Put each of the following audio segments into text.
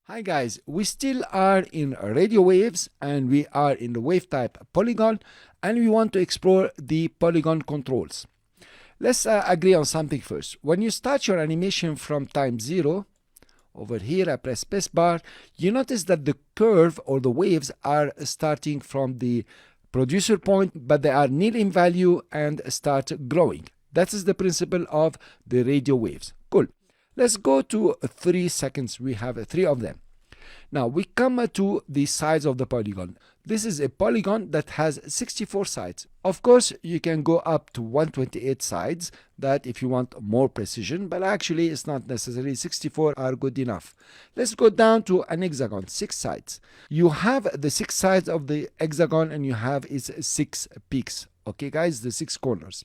Hi guys, we still are in radio waves and we are in the wave type polygon and we want to explore the polygon controls. Let's agree on something first. When you start your animation from time 0, over here I press spacebar, you notice that the curve or the waves are starting from the producer point, but they are nil in value and start growing. That is the principle of the radio waves. Cool. Let's go to 3 seconds. We have 3 of them. Now we come to the sides of the polygon. This is a polygon that has 64 sides. Of course, you can go up to 128 sides, that if you want more precision, but actually it's not necessary. 64 are good enough. Let's go down to an hexagon, 6 sides. You have the 6 sides of the hexagon and you have its 6 peaks. Okay guys, the 6 corners.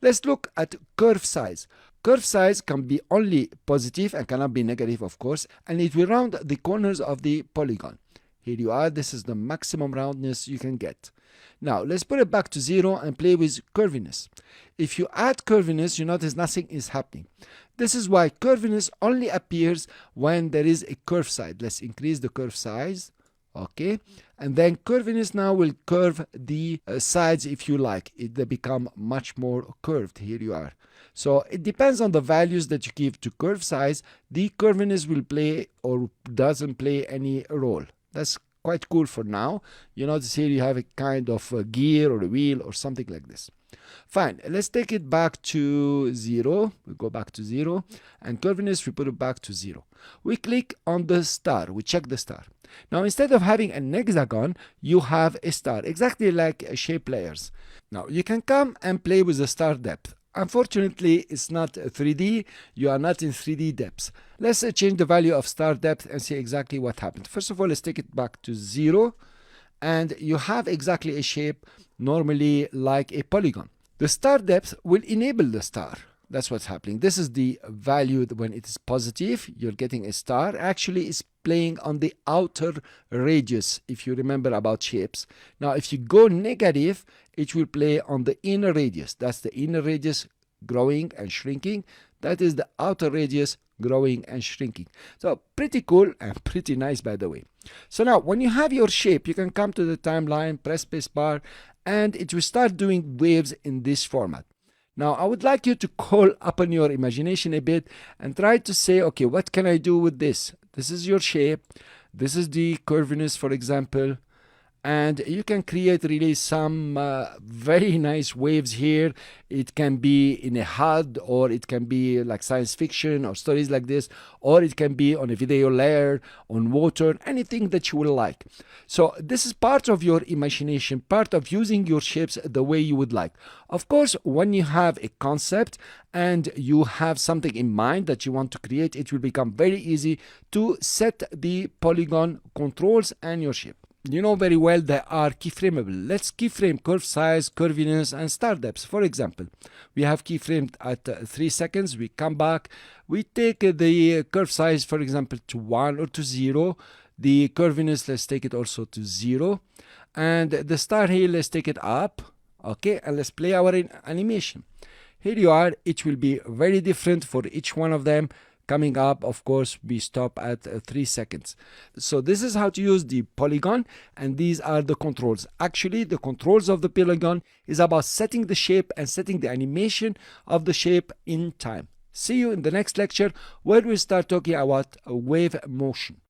Let's look at curve size. Curve size can be only positive and cannot be negative, of course, and it will round the corners of the polygon. Here you are. This is the maximum roundness you can get. Now let's put it back to 0 and play with curviness. If you add curviness, you notice nothing is happening. This is why curviness only appears when there is a curve side. Let's increase the curve size. Okay, and then curviness now will curve the sides if you like. They become much more curved. Here you are. So it depends on the values that you give to curve size. The curviness will play or doesn't play any role. That's quite cool for now. You notice here you have a kind of a gear or a wheel or something like this. Fine, let's take it back to 0. We go back to 0 and curviness we put it back to 0. We click on the star. We check the star. Now instead of having an hexagon, you have a star, exactly like shape layers. Now you can come and play with the star depth. Unfortunately, it's not 3D. You are not in 3D depths. Let's change the value of star depth and see exactly what happened. First of all, let's take it back to 0. And you have exactly a shape normally like a polygon. The star depth will enable the star. That's what's happening. This is the value when it is positive. You're getting a star. Actually, it's playing on the outer radius, if you remember about shapes. Now, if you go negative, it will play on the inner radius. That's the inner radius growing and shrinking. That is the outer radius growing and shrinking. So pretty cool and pretty nice, by the way. So now when you have your shape, you can come to the timeline, press spacebar, and it will start doing waves in this format. Now I would like you to call upon your imagination a bit and try to say, okay, what can I do with this? This is your shape. This is the curviness, for example. And you can create really some very nice waves here. It can be in a HUD, or it can be like science fiction or stories like this, or it can be on a video layer, on water, anything that you will like. So this is part of your imagination, part of using your shapes the way you would like. Of course, when you have a concept and you have something in mind that you want to create, it will become very easy to set the polygon controls and your shape. You know very well they are keyframeable. Let's keyframe curve size, curviness, and star depth. For example, we have keyframed at 3 seconds. We come back. We take the curve size, for example, to 1 or to 0. The curviness, let's take it also to 0. And the star here, let's take it up. Okay, and let's play our animation. Here you are. It will be very different for each one of them. Coming up, of course, we stop at 3 seconds. So this is how to use the polygon, and these are the controls. Actually, the controls of the polygon is about setting the shape and setting the animation of the shape in time. See you in the next lecture where we start talking about wave motion.